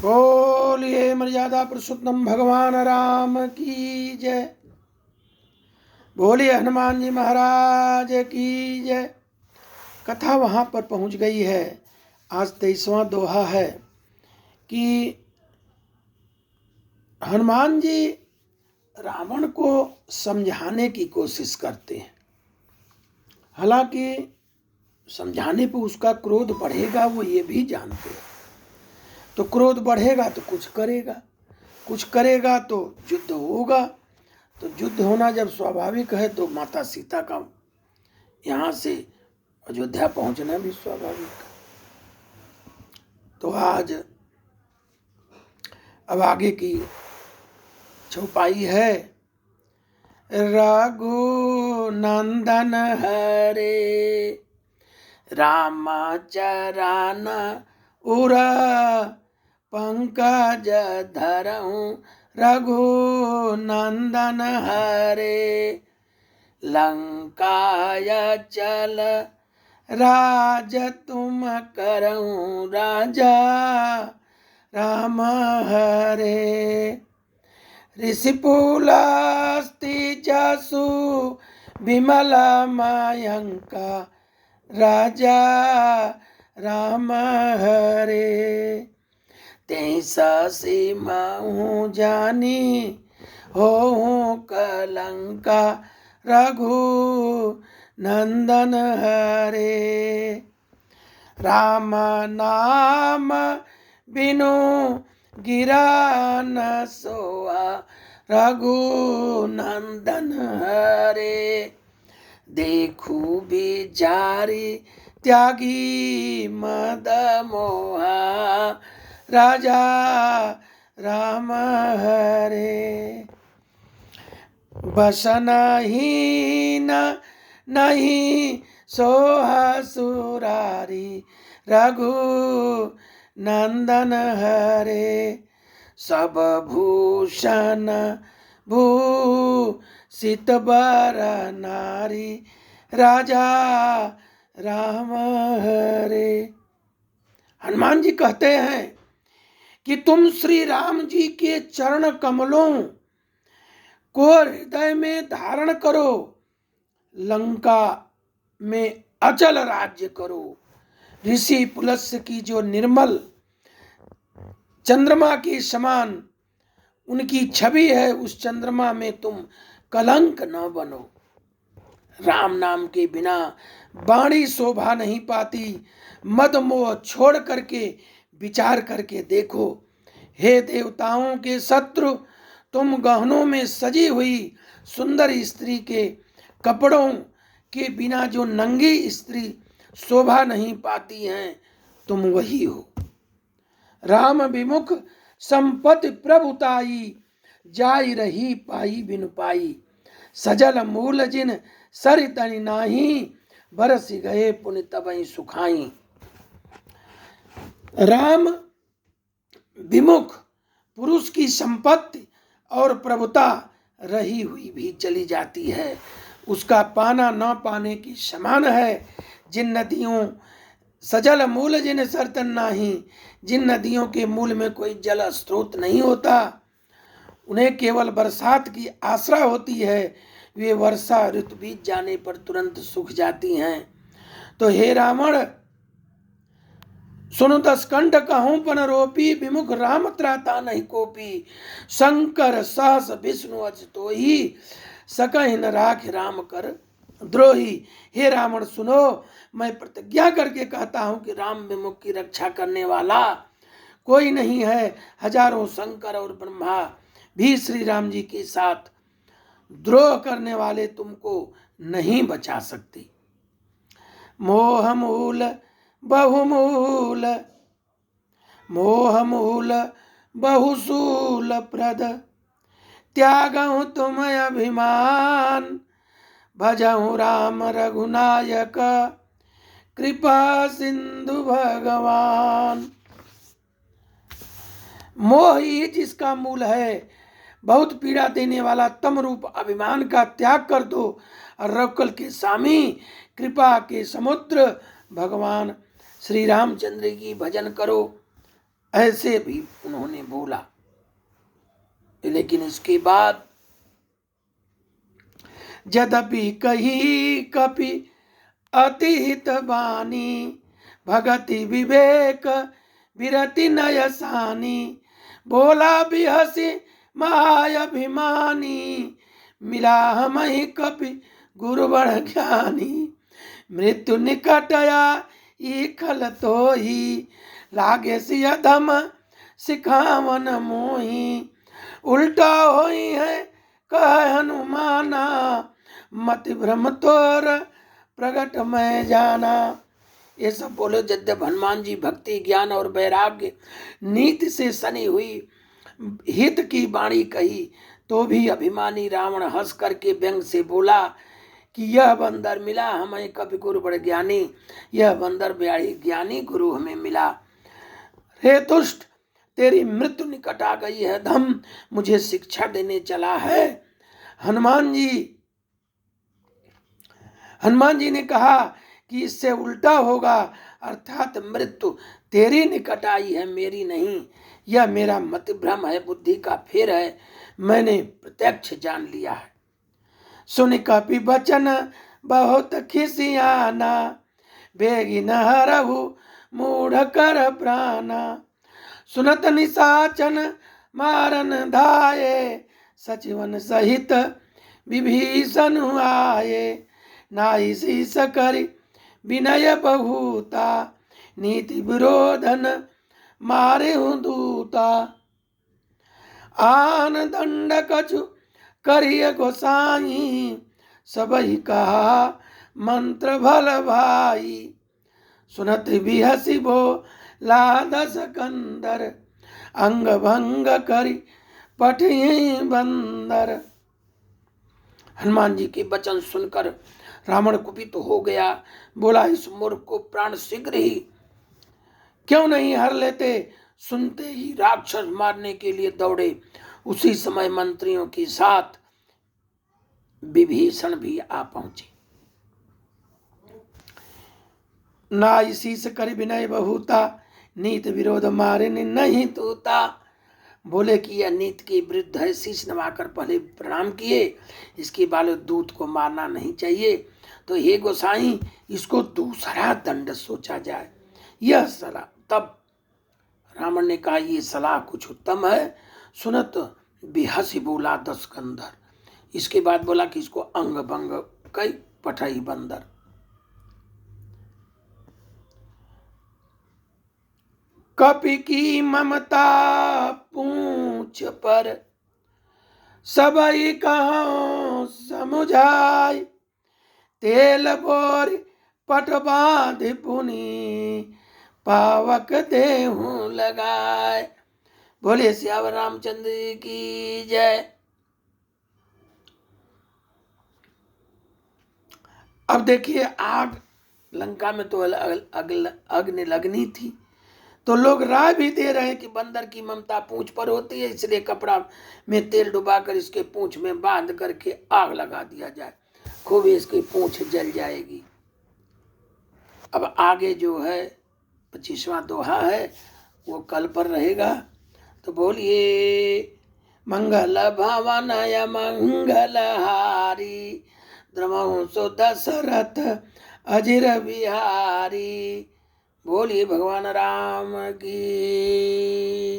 बोलिए मर्यादा पुरुषोत्तम भगवान राम की जय। बोलिए हनुमान जी महाराज की जय। कथा वहाँ पर पहुँच गई है। आज 23वां दोहा है कि हनुमान जी रावण को समझाने की कोशिश करते हैं। हालांकि समझाने पर उसका क्रोध बढ़ेगा, वो ये भी जानते हैं। तो क्रोध बढ़ेगा तो कुछ करेगा तो युद्ध होगा। तो युद्ध होना जब स्वाभाविक है तो माता सीता का यहाँ से अयोध्या पहुंचना भी स्वाभाविक है। तो आज अब आगे की चौपाई है। रघुनंदन हरे रामचरण उर पंकज धरऊं रघुनंदन हरे लंकाय चल राज तुम करऊं राजा राम हरे ऋषिपुलस्ति जसु विमल मयंका राजा राम हरे तेसि महु जानी हो कलंका रघु नंदन हरे राम नाम बिनु गिरा न सोआ रघु नंदन हरे देखू बिचारी त्यागी मद मोहा राजा राम हरे बसनहीन नहीं सोह सुरारी रघु नंदन हरे सब भूषण भूषित बर नारी राजा राम हरे। हनुमान जी कहते हैं कि तुम श्री राम जी के चरण कमलों को हृदय में धारण करो, लंका में अचल राज्य करो। ऋषि पुलस्त्य की जो निर्मल चंद्रमा के समान उनकी छवि है, उस चंद्रमा में तुम कलंक न बनो। राम नाम के बिना वाणी शोभा नहीं पाती। मद मोह छोड़ करके विचार करके देखो। हे देवताओं के शत्रु, तुम गहनों में सजी हुई सुंदर स्त्री के कपड़ों के बिना जो नंगी स्त्री शोभा नहीं पाती हैं, तुम वही हो। राम विमुख संपत्ति प्रभुताई जाई रही पाई बिनु पाई सजल मूल जिन सरितनि नाही बरस गए पुनि तबहि सुखाई। राम विमुख पुरुष की संपत्ति और प्रभुता रही हुई भी चली जाती है, उसका पाना न पाने की समान है। जिन नदियों सजल मूल जिन सरतन नाही, जिन नदियों के मूल में कोई जल स्रोत नहीं होता, उन्हें केवल बरसात की आसरा होती है, वे वर्षा ऋतु बीत जाने पर तुरंत सूख जाती हैं। तो हे रावण, सुनो दसकंठ कहूं पन रोपी विमुख राम त्राता नहीं कोपी शंकर सहस विष्णु अज तो ही सकहि न राख राम कर द्रोही। हे रावण सुनो, मैं प्रतिज्ञा करके कहता हूं कि राम विमुख की रक्षा करने वाला कोई नहीं है। हजारों शंकर और ब्रह्मा भी श्री राम जी के साथ द्रोह करने वाले तुमको नहीं बचा सकते। मोह मूल बहुमूल मोह मूल बहुसूल प्रद त्यागहु तुम अभिमान भजहु राम रघुनायक कृपा सिंधु भगवान। मोह ही जिसका मूल है, बहुत पीड़ा देने वाला तम रूप अभिमान का त्याग कर दो और रघुकुल के स्वामी कृपा के समुद्र भगवान श्री रामचंद्र की भजन करो। ऐसे भी उन्होंने बोला। लेकिन इसके बाद यद्यपि कही कपि अतिहित बानी, भगति विवेक विरति नयसानी, बोला बिहसी महाअभिमानी, मिला हमहि कपि गुरु बड़ ज्ञानी, मृत्यु निकटया ई खल तोही, लागे सिय धम सिखावन मोही, उल्टा होई है कह हनुमाना, मति भ्रम तोर प्रगट में जाना। ये सब बोले। यद्यप हनुमान जी भक्ति ज्ञान और वैराग्य नीति से सनी हुई हित की वाणी कही, तो भी अभिमानी रावण हंस करके व्यंग से बोला कि यह बंदर मिला हमें कभी गुरु बड़े ज्ञानी, यह बंदर बड़ी ज्ञानी गुरु हमें मिला। हे दुष्ट, तेरी मृत्यु निकट आ गई है, धम मुझे शिक्षा देने चला है। हनुमान जी ने कहा कि इससे उल्टा होगा, अर्थात मृत्यु तेरी निकट आई है, मेरी नहीं। यह मेरा मति भ्रम है, बुद्धि का फेर है, मैंने प्रत्यक्ष जान लिया है। सुन कपि बचन बहुत खिसियाना, बेगी न हरहु मूढ़ कर प्राणा, सुनत निशाचन मारन धाये, सचिवन सहित विभीषण आये, नाई शीस करि विनय बहुता, नीति विरोधन मारे दूता, आन दंड कछु करिय गोसाई, सबहि कहा मंत्र भल भाई, सुनत बिहसी बोला दस कंदर, अंग भंग करि पठियहि बंदर। हनुमान जी के वचन सुनकर रावण कुपित हो गया, बोला इस मूर्ख को प्राण शीघ्र ही क्यों नहीं हर लेते। सुनते ही राक्षस मारने के लिए दौड़े। उसी समय मंत्रियों के साथ विभीषण भी आ पहुंचे। नाई शीस कर विनय बहुता, नीत विरोध मारे नहीं तूता। बोले कि यह नीत के विरुद्ध है, शीश नवाकर पहले प्रणाम किए, इसके बाद दूत को मारना नहीं चाहिए। तो हे गोसाई, इसको दूसरा दंड सोचा जाए, यह सलाह। तब रावण ने कहा ये सलाह कुछ उत्तम है। सुनत बिहसी बोला दस कंदर, इसके बाद बोला कि इसको अंग भंग कई पठई बंदर। कपि की ममता पूछ पर, सबई कहो समुझाय, तेल बोर पट बांध पुनि, पावक देहु लगाए। बोले सियावर रामचंद्र की जय। अब देखिए, आग लंका में तो अग्नि लगनी थी, तो लोग राय भी दे रहे हैं कि बंदर की ममता पूंछ पर होती है, इसलिए कपड़ा में तेल डुबाकर इसके पूंछ में बांध करके आग लगा दिया जाए, खूब इसकी पूंछ जल जाएगी। अब आगे जो है 25वां दोहा है, वो कल पर रहेगा। तो बोलिए मंगल भवनय मंगलहारी, द्रमहु सो दशरथ अजिर बिहारी। बोलिए भगवान राम की।